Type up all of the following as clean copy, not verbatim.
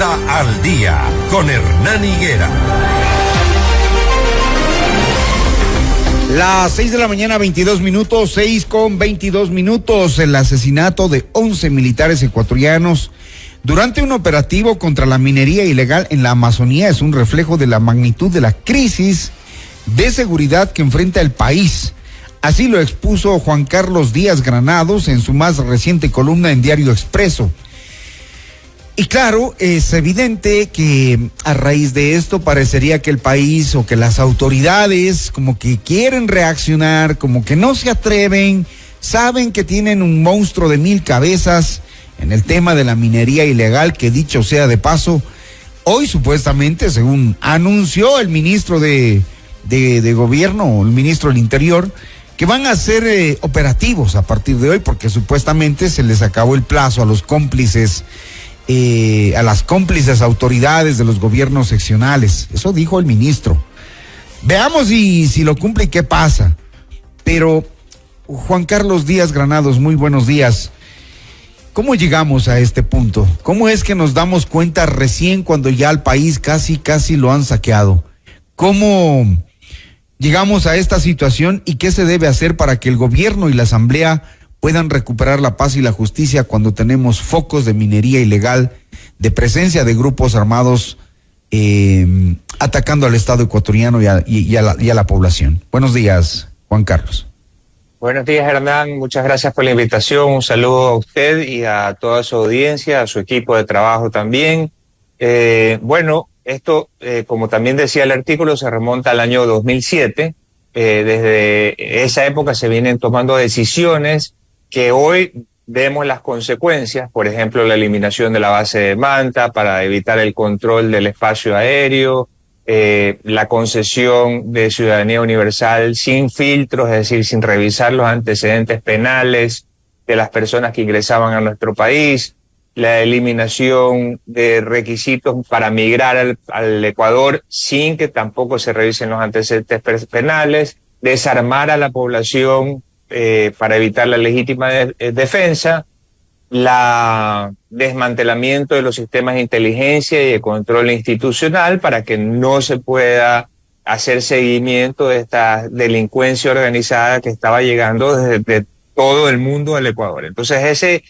Pauta al Día con Hernán Higuera. Las 6 de la mañana, 22 minutos, 6:22. El asesinato de 11 militares ecuatorianos durante un operativo contra la minería ilegal en la Amazonía es un reflejo de la magnitud de la crisis de seguridad que enfrenta el país. Así lo expuso Juan Carlos Díaz Granados en su más reciente columna en Diario Expreso. Y claro, es evidente que a raíz de esto parecería que el país o que las autoridades como que quieren reaccionar, como que no se atreven, saben que tienen un monstruo de 1000 cabezas en el tema de la minería ilegal, que dicho sea de paso, hoy supuestamente, según anunció el ministro de Gobierno, el ministro del Interior, que van a ser operativos a partir de hoy, porque supuestamente se les acabó el plazo a los cómplices, a las cómplices autoridades de los gobiernos seccionales. Eso dijo el ministro. Veamos si lo cumple y qué pasa. Pero, Juan Carlos Díaz Granados, muy buenos días. ¿Cómo llegamos a este punto? ¿Cómo es que nos damos cuenta recién cuando ya al país casi lo han saqueado? ¿Cómo llegamos a esta situación y qué se debe hacer para que el gobierno y la asamblea puedan recuperar la paz y la justicia cuando tenemos focos de minería ilegal, de presencia de grupos armados atacando al Estado ecuatoriano y a la población? Buenos días, Juan Carlos. Buenos días, Hernán. Muchas gracias por la invitación. Un saludo a usted y a toda su audiencia, a su equipo de trabajo también. Esto, como también decía el artículo, se remonta al año 2007. Desde esa época se vienen tomando decisiones que hoy vemos las consecuencias, por ejemplo, la eliminación de la base de Manta para evitar el control del espacio aéreo, la concesión de ciudadanía universal sin filtros, es decir, sin revisar los antecedentes penales de las personas que ingresaban a nuestro país, la eliminación de requisitos para migrar al Ecuador sin que tampoco se revisen los antecedentes penales, desarmar a la población para evitar la legítima defensa, la desmantelamiento de los sistemas de inteligencia y de control institucional para que no se pueda hacer seguimiento de esta delincuencia organizada que estaba llegando desde todo el mundo al Ecuador. Entonces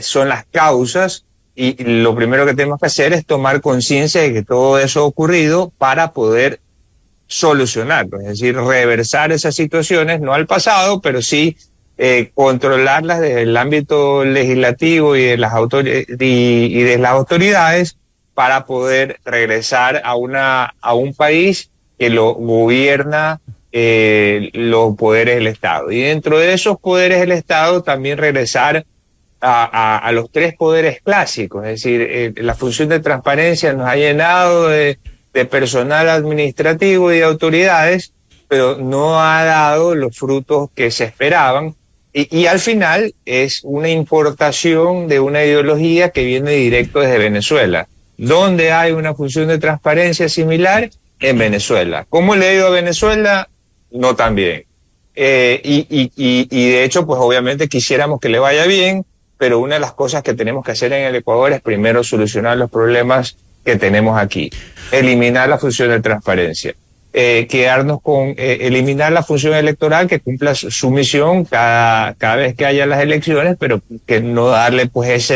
son las causas y lo primero que tenemos que hacer es tomar conciencia de que todo eso ha ocurrido para poder solucionarlo, es decir, reversar esas situaciones, no al pasado, pero sí controlarlas desde el ámbito legislativo y de las autoridades para poder regresar a un país que lo gobierna los poderes del Estado. Y dentro de esos poderes del Estado también regresar a los tres poderes clásicos, es decir, la función de transparencia nos ha llenado de personal administrativo y de autoridades, pero no ha dado los frutos que se esperaban. Y al final es una importación de una ideología que viene directo desde Venezuela. ¿Dónde hay una función de transparencia similar? En Venezuela. ¿Cómo le ha ido a Venezuela? No tan bien. Y de hecho, pues obviamente quisiéramos que le vaya bien, pero una de las cosas que tenemos que hacer en el Ecuador es primero solucionar los problemas que tenemos aquí. Eliminar la función de transparencia. Quedarnos con eliminar la función electoral que cumpla su misión cada vez que haya las elecciones, pero que no darle pues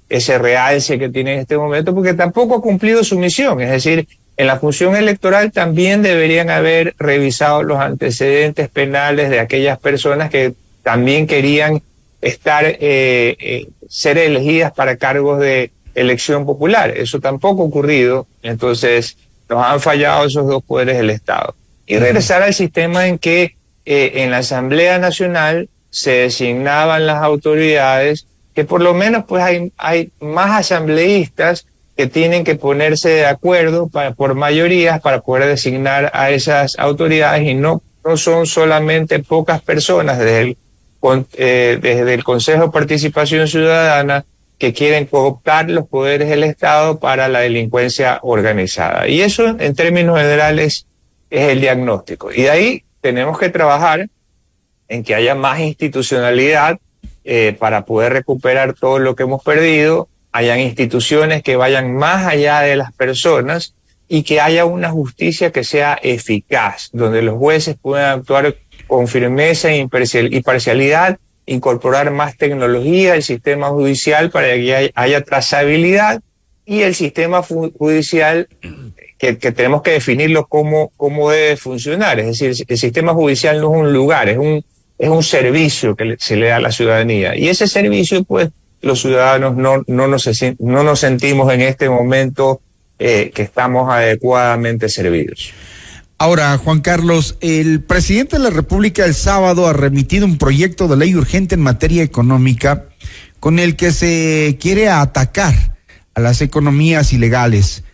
ese realce que tiene en este momento, porque tampoco ha cumplido su misión. Es decir, en la función electoral también deberían haber revisado los antecedentes penales de aquellas personas que también querían ser elegidas para cargos de elección popular. Eso tampoco ha ocurrido. Entonces nos han fallado esos dos poderes del Estado. Y regresar al sistema en que en la Asamblea Nacional se designaban las autoridades, que por lo menos pues hay más asambleístas que tienen que ponerse de acuerdo por mayorías para poder designar a esas autoridades, y no son solamente pocas personas desde el Consejo de Participación Ciudadana que quieren cooptar los poderes del Estado para la delincuencia organizada. Y eso, en términos generales, es el diagnóstico. Y de ahí tenemos que trabajar en que haya más institucionalidad para poder recuperar todo lo que hemos perdido, hayan instituciones que vayan más allá de las personas y que haya una justicia que sea eficaz, donde los jueces puedan actuar con firmeza y parcialidad, incorporar más tecnología al sistema judicial para que haya trazabilidad, y el sistema judicial que tenemos que definirlo cómo debe funcionar. Es decir, el sistema judicial no es un lugar, es un servicio que se le da a la ciudadanía. Y ese servicio, pues, los ciudadanos no nos sentimos en este momento que estamos adecuadamente servidos. Ahora, Juan Carlos, el presidente de la República el sábado ha remitido un proyecto de ley urgente en materia económica con el que se quiere atacar a las economías ilegales.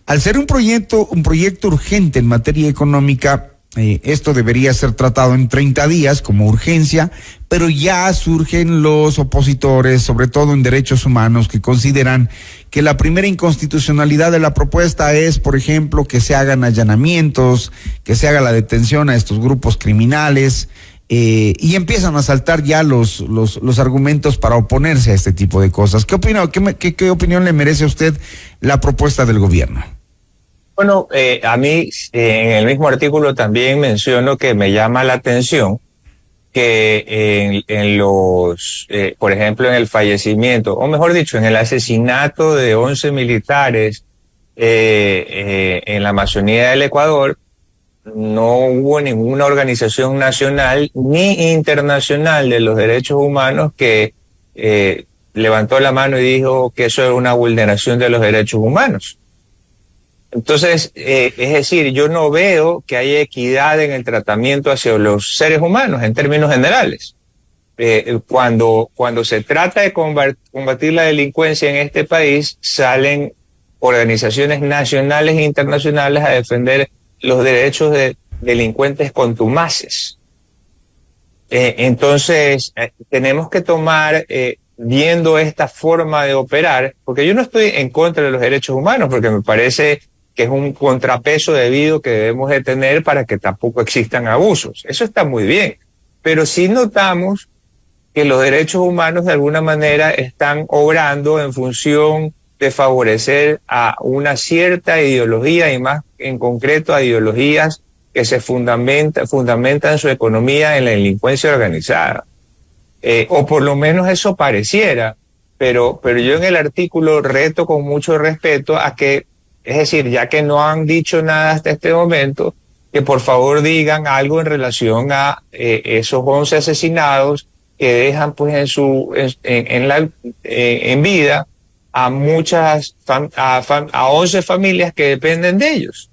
Al ser un proyecto urgente en materia económica, esto debería ser tratado en 30 días como urgencia, pero ya surgen los opositores, sobre todo en derechos humanos, que consideran que la primera inconstitucionalidad de la propuesta es, por ejemplo, que se hagan allanamientos, que se haga la detención a estos grupos criminales, y empiezan a saltar ya los argumentos para oponerse a este tipo de cosas. ¿Qué opina, qué opinión le merece a usted la propuesta del gobierno? Bueno, a mí en el mismo artículo también menciono que me llama la atención que en los, por ejemplo, en el fallecimiento, o mejor dicho, en el asesinato de 11 militares en la Amazonía del Ecuador, no hubo ninguna organización nacional ni internacional de los derechos humanos que levantó la mano y dijo que eso era una vulneración de los derechos humanos. Entonces, es decir, yo no veo que haya equidad en el tratamiento hacia los seres humanos en términos generales. Cuando se trata de combatir la delincuencia en este país, salen organizaciones nacionales e internacionales a defender los derechos de delincuentes contumaces. Entonces, tenemos que tomar, viendo esta forma de operar, porque yo no estoy en contra de los derechos humanos, porque me parece que es un contrapeso debido que debemos de tener para que tampoco existan abusos. Eso está muy bien, pero sí notamos que los derechos humanos de alguna manera están obrando en función de favorecer a una cierta ideología y más en concreto a ideologías que se fundamentan su economía en la delincuencia organizada. O por lo menos eso pareciera, pero yo en el artículo reto con mucho respeto a que, es decir, ya que no han dicho nada hasta este momento, que por favor digan algo en relación a esos 11 asesinados que dejan pues en vida a muchas a 11 familias que dependen de ellos.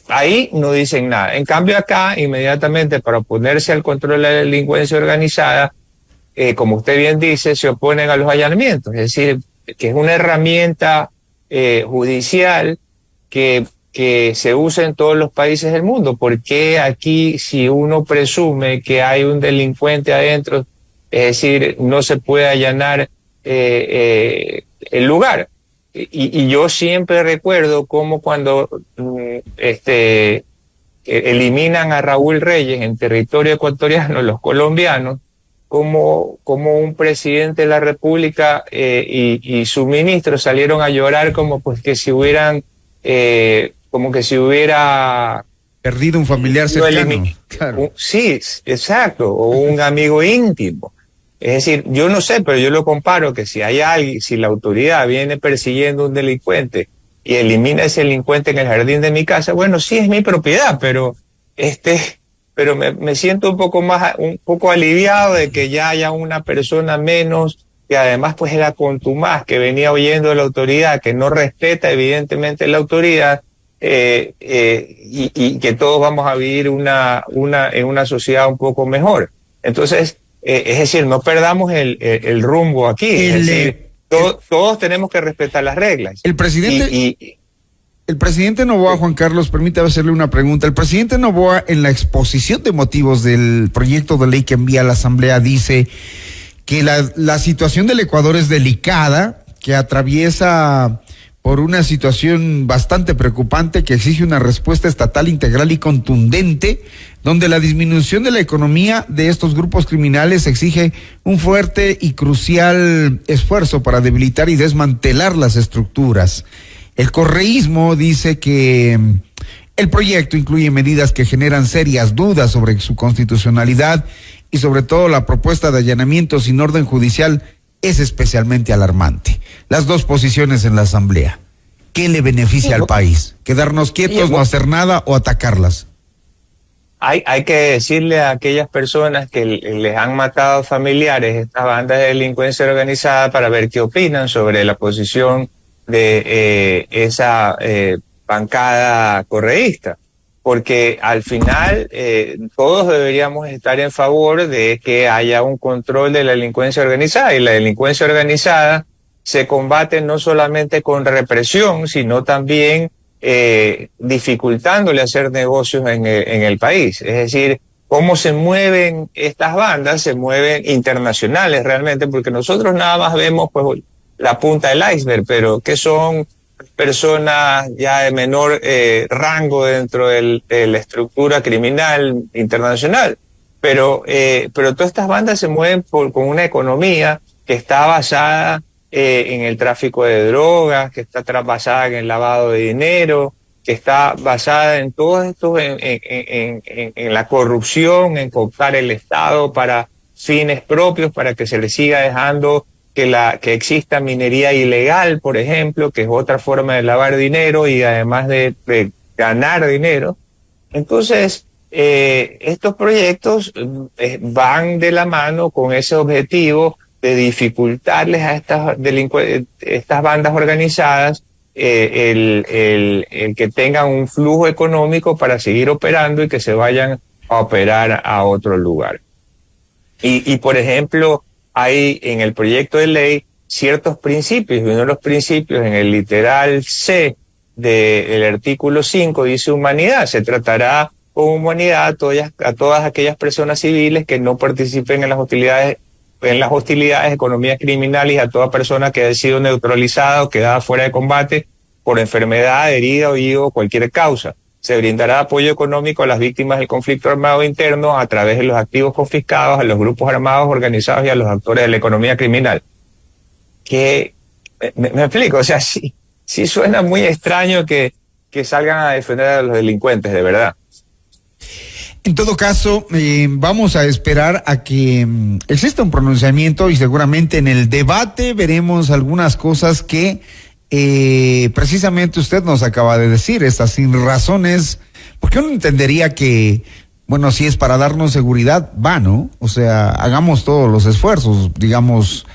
Ahí no dicen nada. En cambio acá, inmediatamente para oponerse al control de la delincuencia organizada, como usted bien dice, se oponen a los allanamientos. Es decir, que es una herramienta judicial que se usa en todos los países del mundo. ¿Por qué aquí, si uno presume que hay un delincuente adentro, es decir, no se puede allanar el lugar? Y yo siempre recuerdo cómo cuando eliminan a Raúl Reyes en territorio ecuatoriano, los colombianos, como un presidente de la República y su ministro salieron a llorar como pues que si hubieran como que si hubiera perdido un familiar cercano. Claro. Sí, exacto, o un amigo íntimo. Es decir, yo no sé, pero yo lo comparo que si hay alguien, si la autoridad viene persiguiendo a un delincuente y elimina a ese delincuente en el jardín de mi casa, bueno, sí es mi propiedad, pero me siento un poco aliviado de que ya haya una persona menos, que además pues era contumaz, que venía huyendo de la autoridad, que no respeta evidentemente la autoridad, y que todos vamos a vivir en una sociedad un poco mejor. Entonces, es decir, no perdamos el rumbo aquí. Es decir, todos tenemos que respetar las reglas. El presidente Noboa, Juan Carlos, permítame hacerle una pregunta. El presidente Noboa, en la exposición de motivos del proyecto de ley que envía a la Asamblea, dice que la situación del Ecuador es delicada, que atraviesa por una situación bastante preocupante que exige una respuesta estatal integral y contundente, donde la disminución de la economía de estos grupos criminales exige un fuerte y crucial esfuerzo para debilitar y desmantelar las estructuras. El correísmo dice que el proyecto incluye medidas que generan serias dudas sobre su constitucionalidad y sobre todo la propuesta de allanamiento sin orden judicial es especialmente alarmante. Las dos posiciones en la Asamblea. ¿Qué le beneficia al país? ¿Quedarnos quietos, no hacer nada o atacarlas? Hay que decirle a aquellas personas que les han matado familiares, estas bandas de delincuencia organizada, para ver qué opinan sobre la posición de esa bancada correísta. Porque al final todos deberíamos estar en favor de que haya un control de la delincuencia organizada, y la delincuencia organizada se combate no solamente con represión, sino también dificultándole hacer negocios en el país. Es decir, cómo se mueven estas bandas, se mueven internacionales realmente, porque nosotros nada más vemos pues la punta del iceberg, pero que son personas ya de menor rango dentro de la estructura criminal internacional. Pero todas estas bandas se mueven con una economía que está basada en el tráfico de drogas, que está basada en el lavado de dinero, que está basada en todo esto, en la corrupción, en cooptar el Estado para fines propios, para que se le siga dejando que exista minería ilegal, por ejemplo, que es otra forma de lavar dinero y además de ganar dinero. Entonces, estos proyectos van de la mano con ese objetivo de dificultarles a estas bandas organizadas el que tengan un flujo económico para seguir operando y que se vayan a operar a otro lugar. Y por ejemplo, hay en el proyecto de ley ciertos principios, y uno de los principios en el literal C del artículo 5 dice humanidad. Se tratará con humanidad a todas aquellas personas civiles que no participen en las hostilidades, economías criminales, y a toda persona que haya sido neutralizada o quedada fuera de combate por enfermedad, herida o cualquier causa. Se brindará apoyo económico a las víctimas del conflicto armado interno a través de los activos confiscados, a los grupos armados organizados y a los actores de la economía criminal. Que, me explico, o sea, sí suena muy extraño que salgan a defender a los delincuentes, de verdad. En todo caso, vamos a esperar a que exista un pronunciamiento y seguramente en el debate veremos algunas cosas que precisamente usted nos acaba de decir, estas sin razones, porque uno entendería que, bueno, si es para darnos seguridad, ¿no? O sea, hagamos todos los esfuerzos, digamos,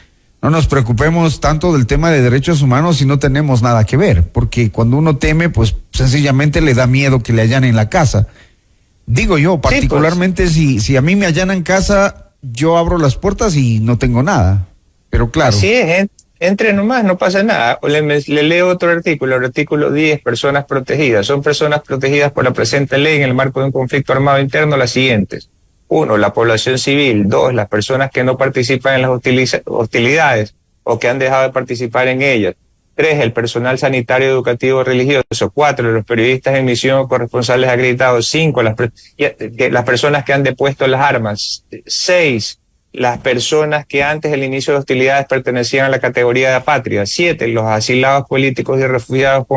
no nos preocupemos tanto del tema de derechos humanos si no tenemos nada que ver, porque cuando uno teme, pues sencillamente le da miedo que le allanen la casa. Digo yo, particularmente sí, pues, si a mí me allanan casa, yo abro las puertas y no tengo nada, pero claro. Así es, entre nomás, no pasa nada. Le leo otro artículo, el artículo 10, personas protegidas. Son personas protegidas por la presente ley en el marco de un conflicto armado interno las siguientes. 1, la población civil. 2, las personas que no participan en las hostilidades o que han dejado de participar en ellas. 3, el personal sanitario, educativo, religioso. 4, los periodistas en misión o corresponsales acreditados. 5, las personas que han depuesto las armas. 6, las personas que antes del inicio de hostilidades pertenecían a la categoría de apátrida. 7, los asilados políticos y refugiados,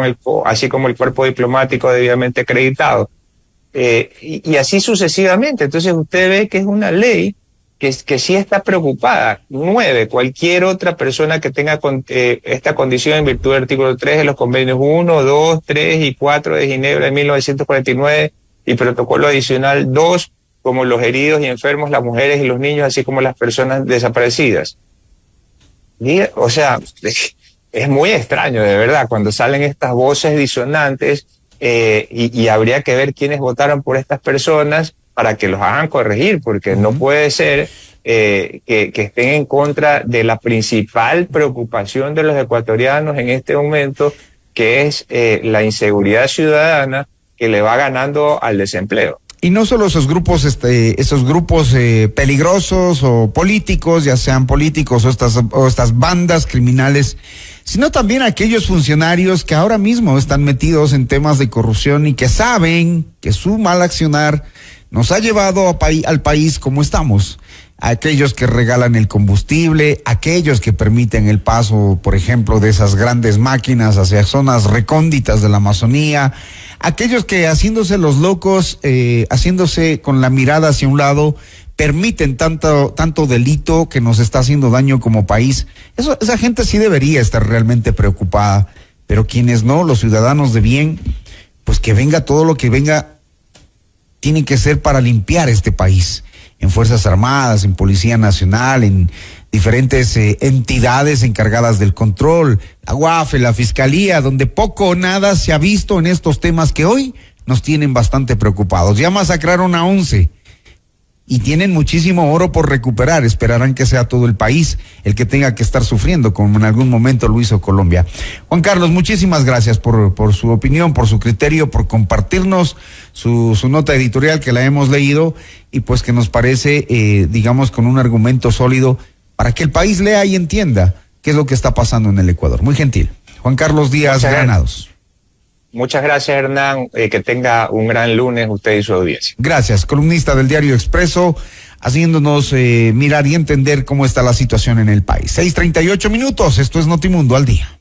así como el cuerpo diplomático debidamente acreditado. Y así sucesivamente. Entonces usted ve que es una ley que sí está preocupada. 9, cualquier otra persona que tenga esta condición en virtud del artículo 3 de los convenios 1, 2, 3 y 4 de Ginebra de 1949 y protocolo adicional 2, como los heridos y enfermos, las mujeres y los niños, así como las personas desaparecidas. O sea, es muy extraño, de verdad, cuando salen estas voces disonantes, y habría que ver quiénes votaron por estas personas para que los hagan corregir, porque no puede ser que estén en contra de la principal preocupación de los ecuatorianos en este momento, que es la inseguridad ciudadana que le va ganando al desempleo. Y no solo esos grupos peligrosos o políticos, ya sean políticos o estas bandas criminales, sino también a aquellos funcionarios que ahora mismo están metidos en temas de corrupción y que saben que su mal accionar nos ha llevado al país como estamos. Aquellos que regalan el combustible, aquellos que permiten el paso, por ejemplo, de esas grandes máquinas hacia zonas recónditas de la Amazonía, aquellos que haciéndose los locos, haciéndose con la mirada hacia un lado, permiten tanto delito que nos está haciendo daño como país. Esa gente sí debería estar realmente preocupada, pero quienes no, los ciudadanos de bien, pues que venga todo lo que venga, tiene que ser para limpiar este país, en Fuerzas Armadas, en Policía Nacional, en diferentes entidades encargadas del control, la UAFE, la Fiscalía, donde poco o nada se ha visto en estos temas que hoy nos tienen bastante preocupados. Ya masacraron a 11 y tienen muchísimo oro por recuperar. Esperarán que sea todo el país el que tenga que estar sufriendo, como en algún momento lo hizo Colombia. Juan Carlos, muchísimas gracias por su opinión, por su criterio, por compartirnos su nota editorial, que la hemos leído y pues que nos parece, digamos, con un argumento sólido para que el país lea y entienda qué es lo que está pasando en el Ecuador. Muy gentil. Juan Carlos Díaz Granados. Muchas gracias, Hernán. Que tenga un gran lunes usted y su audiencia. Gracias, columnista del Diario Expreso, haciéndonos mirar y entender cómo está la situación en el país. 6:38 minutos, esto es Notimundo al día.